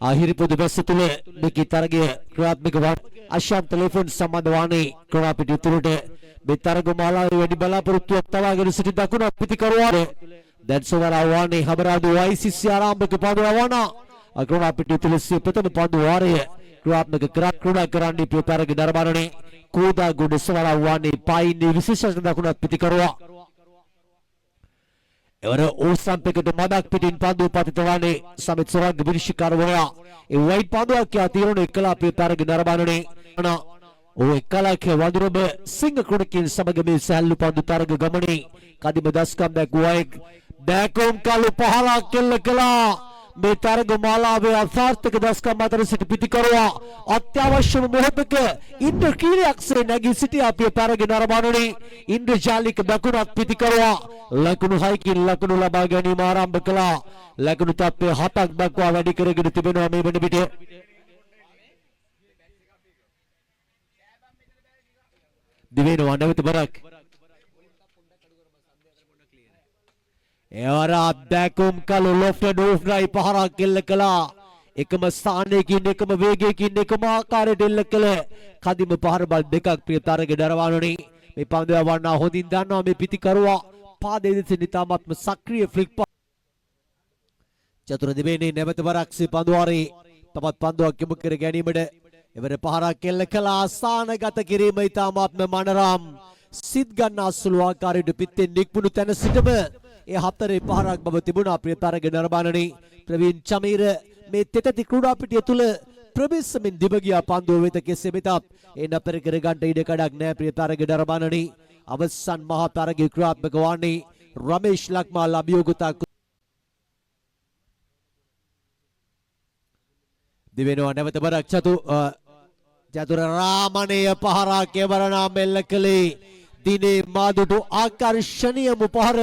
Akhir පොදු බැස්ස තුල මේකේ තරගය ක්‍රියාත්මක වන අශාන්ත ටෙලිෆෝන් සම්බන්ධ වන්නේ ක්‍රමාපිට උතුරට මේ තරග මාලාවේ වැඩි බලාපොරොත්තුවක් තවාගෙන සිටි දකුණු පිටිකරුවාට දැන් සවරා වන්නේ හබරාදු YCC ආරම්භක පන්දුවවන ක්‍රමාපිට උතුර සිය ප්‍රථම පන්දු වාරය ක්‍රියාත්මක ක්‍රීඩා කරන්නේ ප්‍රතරග දරබරණේ කෝදාගොඩ සවරා වන්නේ පයින් විශේෂ දකුණු පිටිකරුවා එවර ඕසම්පෙකට මදක් පිටින් පන්දුව පතිත වන්නේ සමිත් සොරංග විනිශ්චයකාරවරයා ඒ වයිට් පන්දුවක් යා තීරණ එකලා ප්‍රතරග දරබරණේ ඔය එකලක වඳුරම සිංහ කුණකින් සමග මේ සැල්ලු පන්දු තරග ගමනේ කදිම දස්කම් දැක්වුවා බෑකෝම් කළු පහරක් කෙල්ල කළා මේ තරග මාලාවේ අසාර්ථක දස්කම් අතර සිට පිටිකරුවා අත්‍යවශ්‍යම මොහොතක ඉන්ද්‍රකීලයක්සේ නැගී සිටි අපේ තරග නරඹන්නේ ඉන්ද්‍රජාලික දකුණක් පිටිකරුවා ලකුණු 6කින් ලකුණු ලබා ගැනීම ආරම්භ කළා ලකුණු තත්ත්වය 7ක් දක්වා වැඩි කරගෙන තිබෙනවා මේ වන විට දිවෙනවා නැවත බරක් එවර අත්දැකුම් කළු ලොෆ්ටඩ් ඕෆ්රයි පහරක් එල්ල කළා එකම ස්ථානයකින් එකම වේගයකින් එකම ආකාරයට එල්ල කළ කදිම පහර බල් දෙකක් ප්‍රිය තරග දරවන්නේ මේ පන්දුව වන්නා හොඳින් දන්නවා මේ පිටිකරුවා පාදයේ දෙස නිතාමත්ම සක්‍රීය ෆ්ලික් චතුර දිවයිනේ නැවත වරක් සේ පන්දුවාරේ තවත් පන්දුවක් යොමු කර ගැනීමට එවර පහරක් එල්ල කළා ආසනගත කිරීම ඉතාමත්ම මනරම් සිත් ගන්න අසුළු ආකාරයට පිටෙන් නික්මුණු තැන සිටම ඒ හතරේ පහරක් බව තිබුණා ප්‍රිය තරග නරඹන්නේ ප්‍රවීන් චමීර මේ තෙතති ක්‍රීඩා පිටිය තුල ප්‍රවේශමින් දිව ගියා පන්දුව වෙත කෙසේ වෙතත් ඒ නතර කර ගන්න ඉඩ කඩක් නැහැ ප්‍රිය තරග නරඹන්නේ අවසන් මහා තරගයේ ක්‍රියාත්මක වන්නේ රමේෂ් ලක්මාල් අභියෝගතා දිවෙනවා නැවත බරක් චතුර රාමණේය පහරක් එවරනා මෙල්ල කළේ දිනේ මාදුටු ආකර්ෂණීයම පහර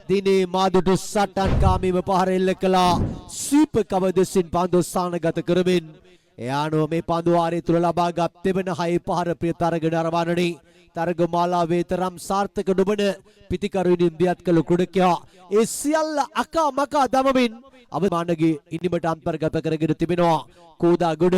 දිනේ මාදුටු සටන්කාමීව පහර එල්ල කළා සීප කවදසින් පන්දු ස්ථානගත කරමින් එයානෝ මේ පන්දු වාරය තුල ලබාගත් දෙවන 6 පහර ප්‍රිය තරග නරඹන්නේ තරග මාලාවේ තරම් සාර්ථක නොවන පිටිකරුවින් ඉන්දියාත් කළ කුඩකයා ඒ සියල්ල අකා මකා දමමින් අවමානගේ ඉනිමට අන්තර්ගත කරගෙන තිබෙනවා කෝදාගොඩ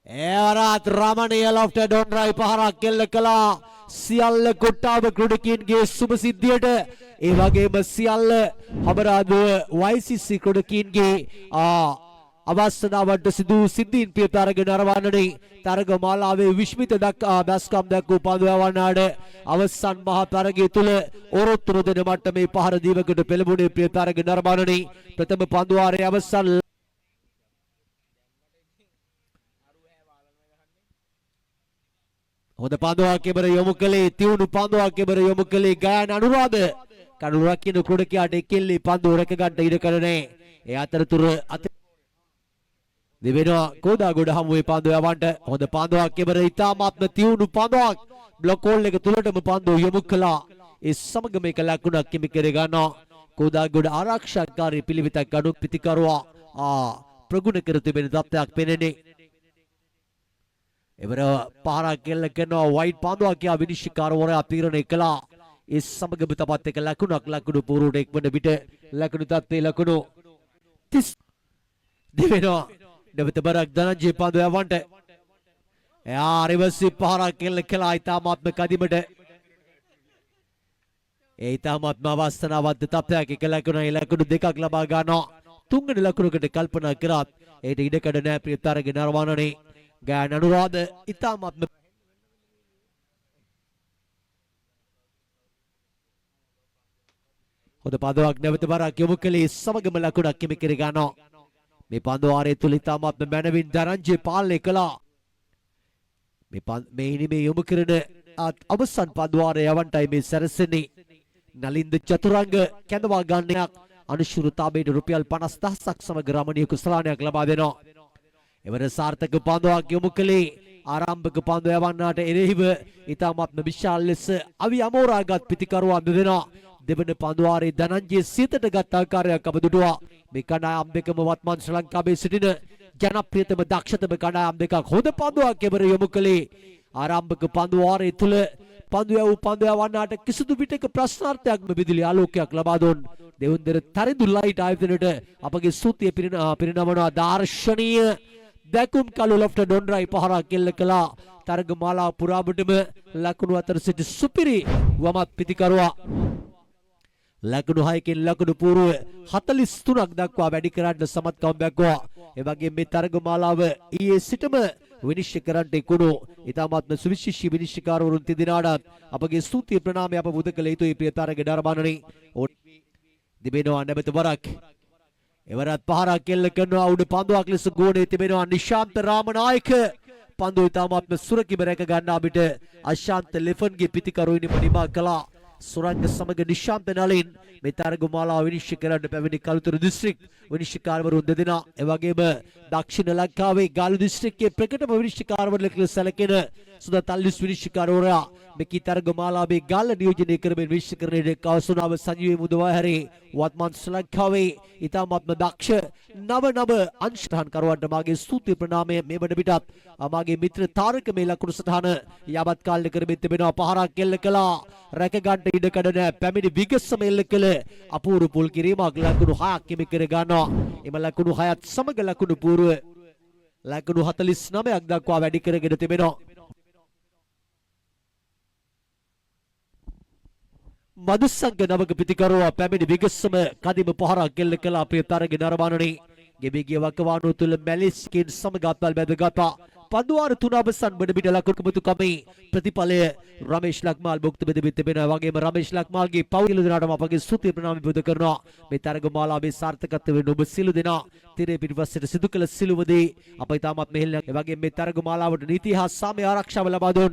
එවරත් රමණීය ලොෆ්ටඩ් ඔන්රයි පහරක් එල්ල කළා සියල්ල කොට්ටාව ක්‍රීඩකීන්ගේ සුබ සිද්ධියට ඒ වගේම සියල්ල හබරාදුව YCC ක්‍රීඩකීන්ගේ අවස්ථාවට සිදු සිද්ධීන් පිය තරග නරඹන්නේ තරග මාලාවේ විශ්මිත දස්කම් දක්වූ පන්දුවවන්නාට අවසන් මහා තරගය තුල ඔරොත්තු දෙන මට්ටමේ පහර දීවකට පෙළඹුණේ පිය තරග නරඹන්නේ ප්‍රථම පන්දුවාරයේ අවසන් හොඳ පන්දුවක් කෙබර යොමු කළේ තියුණු පන්දුවක් කෙබර යොමු කළේ ගායන අනුරාධ කඩු රකින්න කුඩකියාට එක්කෙල්ලේ පන්දුව රැක ගන්න ඉඩ කරන්නේ ඒ අතරතුර දෙවෙනවා කෝදාගොඩ හමුවේ පන්දුව යවන්න හොඳ පන්දුවක් කෙබර ඉතාමත්ම තියුණු පන්දුවක් බ්ලොක් හෝල් එක තුලටම පන්දුව යොමු කළා ඒ සමග මේක ලකුණක් කිමි කර ගන්නවා කෝදාගොඩ ආරක්ෂාකාරී පිළිවිතක් ගඩොක් පිටිකරුවා ප්‍රගුණ කර තිබෙන තත්ත්වයක් පෙනෙන්නේ එවර පහරක් එල්ල කරනවා වයිට් පන්දුවක් යා විනිශ්චයකාරවරයා තීරණය කළා ඒ සමගම තවත් එක ලකුණක් ලකුණු පූර්වට එක්වන විට ලකුණු තත්ත්වයේ ලකුණු 30 දෙවෙනවා නැවත බරක් ධනංජය පන්දුව යවන්නට එයා රිවර්සි පහරක් එල්ල කළා ඉතාමත්ම කදිමට ඒ ඉතාමත්ම අවස්ථාවන්ත තත්ත්වයක් එක ලකුණයි ලකුණු දෙකක් ලබා ගන්නවා තුන්වෙනි ලකුණකට කල්පනා කරත් ඒට ඉඩකඩ නැහැ ප්‍රිය තරග නරඹන්නේ ගායන අනුරාධ ඉතාමත්ම හොඳ පන්දුවක් නැවත බරක් යොමු කළේ සමගම ලකුණක් හිමි කර ගන්නවා මේ පන්දු වාරය තුල ඉතාමත්ම මැනවින් ධනංජය පාලනය කළා මේ හිමි යොමු කරන අවසන් පන්දු වාරය යවන්නයි මේ සැරසෙන්නේ නලින්ද චතුරංග කැඳවා ගන්නයක් අනුශුරුතාවයට රුපියල් 50,000ක් සමග රමණීය කුසලානයක් ලබා දෙනවා එවර සාර්ථක පන්දුවක් යොමු කළේ ආරම්භක පන්දු යවන්නාට එරෙහිව ඉතාමත්ම විශාල ලෙස අවි අමෝරාගත් පිටිකරුවා දෙදෙනා දෙවන පන්දුවාරේ ධනංජය සිතට ගත් ආකාරයක් අපදුටුවා මේ කණ්ඩායම් දෙකම වත්මන් ශ්‍රී ලංකාවේ සිටින ජනප්‍රියතම දක්ෂතම කණ්ඩායම් දෙකක් හොඳ පන්දුවක් එවර යොමු කළේ ආරම්භක පන්දු වාරයේ තුල පන්දු යවන්නාට කිසිදු විටක ප්‍රශ්නාර්ථයක් විදුලි ආලෝකයක් ලබා දුන් දෙවුන්දර තරිඳු ලයිට් ආයතනයට අපගේ ස්තුතිය පිරිනමනවා. දාර්ශනීය දැකුම් කළු ලොෆ්ට ඩොන්රයි පහරක් කෙල්ල කළා. තරගමාලා පුරාවටම ලකුණු අතර සිට සුපිරි වමත් පිතිකරුවා ලකුණු 6කින් ලකුණු පූර්ව 43ක් දක්වා වැඩි කරන්න සමත්කම් දැක්වුවා. ඒ වගේම මේ තරගමාලාව ඊයේ සිටම විනිශ්චය කරන්නට එකුණු ඉතාමත්ම සුවිශේෂී විනිශ්චයකාරවරුන් තිදෙනාට අපගේ ස්තුතිය ප්‍රණාමය අප පුද කළ යුතුයි. ප්‍රිය තරග දරබානනි දිබෙනවා නැබත වරක් එවරත් පහරක් කෙල්ල කරනවා. උඩ පන්දුවක් ලෙස ගෝණේ තිබෙනවා නිශාන්ත රාමනායක. පන්දුව ඉතාමත්ම සුරකිව රැක ගන්නා විට අශාන්ත ලෙෆන්ගේ පිතිකරුයිනම නිමා කළා. සුරංග සමග නිශාන්ත නලින් මේ තරගමාලාව විනිශ්චය කරන්න පැමිණි කළුතර දිස්ත්‍රික් විනිශ්චයකාරවරුන් දෙදෙනා. එවැගේම දක්ෂිණ ලංකාවේ ගාලු දිස්ත්‍රික්කයේ ප්‍රකටම විනිශ්චයකාරවරු ලෙස සැලකෙන සුදා තල්ලිස් විනිශ්චයකාරවරයා මෙකී තරගමාලාවේ ගාල්ල නියෝජනය කරමින් විනිශ්චය කරන්නේ කවසුනාව සංජීවී මුදවාහැරේ වත්මන් ශ්‍රී ලංකාවේ ඉතාමත්ම දක්ෂ නව අංශධාන් කරුවන්ට මාගේ ස්තුති ප්‍රණාමය. මේ වන විටත් මාගේ මිත්‍ර තාරක මේ ලකුණු සටහන යමත් කාලෙ කරමින් තිබෙනවා. පහරක් කෙල්ල කළා. රැක ගන්න ඉඩ කඩ නැහැ. පැමිණි විගසම එල්ල කළ අපූර්ව පුල් කිරීමක් ලකුණු 6ක් හිමි කර ගන්නවා. එම ලකුණු 6ත් සමග ලකුණු පූර්ව ලකුණු 49ක් දක්වා වැඩි කරගෙන තිබෙනවා. මදුසංග නවක පිතිකරුවා පැමිණි විගසම කදිම පහරක් කෙල්ල කළා. අපේ තරග නරඹනනේ ගෙබිගිය වකවානුව තුළ මැලිස්කින් සමග අත්වල් බැඳගත්තා. පන්දුවාර 3 අවසන් වන විට ලකුණු කමේ ප්‍රතිඵලය රමේෂ් ලක්මාල් භුක්ති විඳින්න තිබෙනවා. වගේම රමේෂ් ලක්මාල්ගේ පවුල දෙනාටම අපගේ ස්තුති ප්‍රණාම පුද කරනවා. මේ තරගමාලාවේ සාර්ථකත්වය වෙන ඔබ සිළු දෙනා තිරේ පිටපස්සට සිදු කළ සිළුවදී අප ඉතාමත් මෙහෙල්ලක්. ඒ වගේම මේ තරගමාලාවට නීති හා සාමය ආරක්ෂාව ලබා දුන්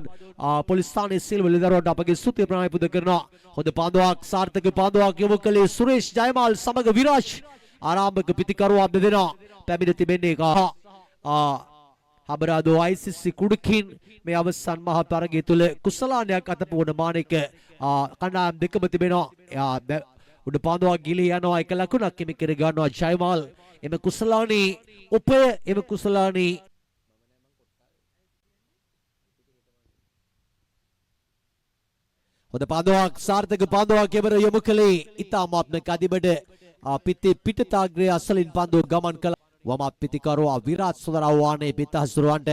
පොලිස් ස්ථානයේ සිළුව ලෙදරුවන්ට අපගේ ස්තුති ප්‍රණාම පුද කරනවා. හොඳ පන්දුවක් සාර්ථක පන්දුවක් යොමු කළේ සුරේෂ් ජයමාල් සමග විරාජ් ආරම්භක පිතිකරුවා දෙදෙනා පැමිණ තිබෙන්නේ හබරාදෝ ICC කුඩකින් මේ අවසන් මහ තරගය තුල කුසලානයක් අතපොවන මානෙක කණ්ඩායම් දෙකම තිබෙනවා. උඩ පන්දුවක් ගිලී යනවා. එක ලකුණක් හිමි කර ගන්නවා ජයමාල්. එම කුසලානී උපය එම කුසලානී හොඳ පන්දුවක් සාර්ථක පන්දුවක් එවර යොමු කළේ ඉතාමත්ම කදිබඩ පිටතාග්‍රය අසලින් පන්දුව ගමන් කළා. වමත් පිතිකරුවා විරාජ් සුදරව්වානේ පිටහසුරවන්ට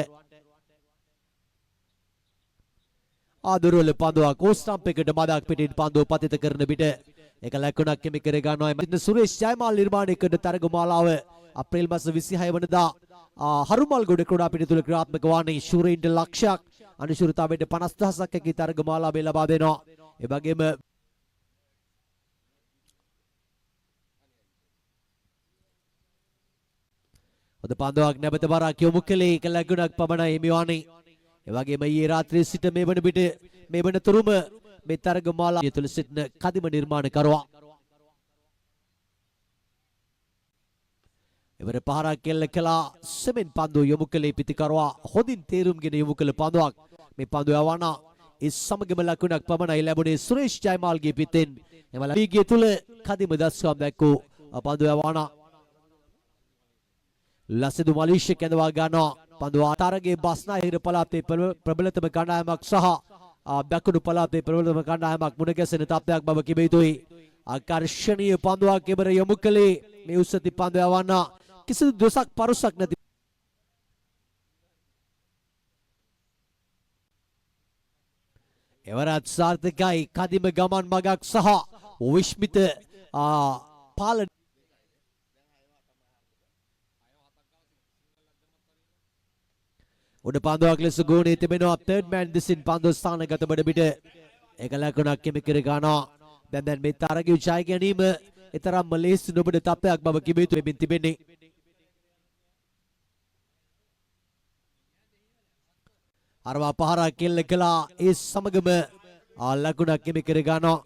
ආදුරුවල පන්දුවක් ඕස්ටම්ප් එකට මදක් පිටින් පන්දුව පතිත කරන විට එක ලකුණක් හිමි කර ගන්නවා. මෙතන සුරේෂ් ජයමාල් නිර්මාණය කරන තරගමාලාව අප්‍රේල් මාස 26 වෙනිදා හරුමල්ගොඩ ක්‍රීඩා පිටිය තුල ක්‍රියාත්මක වන්නේ ශූරයින්ට ලක්ෂයක් අනුශූරතාවයට 50000ක් එකී තරගමාලාවේ ලබා දෙනවා. ඒ වගේම හොඳ පන්දුවක් නැවත වරක් යොමු කළේ එක ලකුණක් පමණයි හිමි වන්නේ. ඒ වගේම ඊයේ රාත්‍රියේ සිට මේ වන විට මේ වනතුරුම මේ තරගමාලාව තුළ සිටින කදිම නිර්මාණකරුවා එවර පහරක් කෙල්ල කළා. සෙමෙන් පන්දුව යොමු කළේ පිතිකරුවා හොඳින් තේරුම්ගෙන යොමු කළ පන්දුවක්. මේ පන්දුව යවන ඒ සමගම ලකුණක් පමණයි ලැබුණේ සුරේෂ් ජයමාල්ගේ පිටෙන්. එම ලීගය තුළ කදිම දස්කම් දැක්වූ පන්දුව යවන ලසිදු මලීෂ්‍ය කැඳවා ගන්නවා. පන්දුව තරගයේ බස්නාහිර පළාතේ ප්‍රබලතම කණ්ඩායමක් සහ දකුණු පළාතේ ප්‍රබලතම කණ්ඩායමක් මුණ ගැසෙන තත්ත්වයක් බව කිව යුතුයි. ආකර්ෂණීය පන්දුවක් එබර යොමු කළේ මේ උසති පන්දුව යවන්න කිසිදු දොසක් පරුසක් නැති එවරත් සාර්ථකයි කදිම ගමන් මගක් සහ විශ්මිත පාලන උඩ පන්දුවක් ලෙස ගෝණේ තිබෙනවා. තර්ඩ් මෑන් දෙසින් පන්දුව ස්ථානගත වන විට එක ලකුණක් හිමි කර ගන්නවා. දැන් මේ තරගයේ ජය ගැනීම ඊතරම්ම ලේසි නොබඩ තත්ත්වයක් බව කිව යුතුයි තිබෙන්නේ. අරවා පහරක් කෙල්ල කළා. ඒ සමගම ලකුණක් හිමි කර ගන්නවා.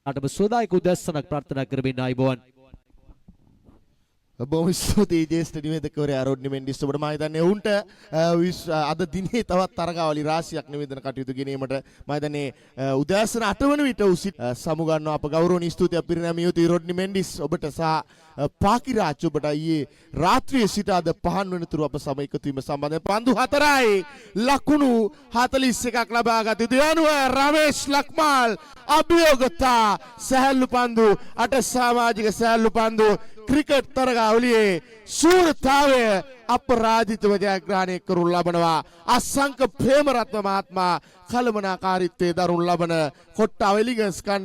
අටම සෝදායක උදැස්සනක් ප්‍රාර්ථනා කරමින් ආයිබෝවන්. බොහොම ස්තුතියි ජේෂ්ඨ නිවේදකවරයා රොඩ්නි මෙන්ඩිස් ඔබට මම හිතන්නේ උන්ට අද දිනේ තවත් තරගාවලි රාශියක් නිවේදන කටයුතු ගෙනීමට මම හිතන්නේ උදෑසන 8 වන විට උසිත සමුගන්නවා අප ගෞරවනීය ස්තුතිය පිරිනැමිය යුතුයි රොඩ්නි මෙන්ඩිස් ඔබට සහ පාකිරාජ් ඔබට ඊයේ රාත්‍රියේ සිට අද 5 වෙනිතුරු අප සමග එකතු වීම සම්බන්ධයෙන් පන්දු 4යි ලකුණු 41ක් ලබා ගත යුතු යනුව රමේෂ් ලක්මාල් අභියෝගතා සහැල්ලු පන්දු අට සමාජික සහැල්ලු පන්දු ක්‍රිකට් තරගාවලියේ ශූරතාවය අපරාධිතව ජයග්‍රහණය කරනු ලබනවා අසංක ප්‍රේමරත්න මහත්මයා කළමනාකාරීත්වයේ දරුණු ලබන කොට්ටාව එලිගන්ස්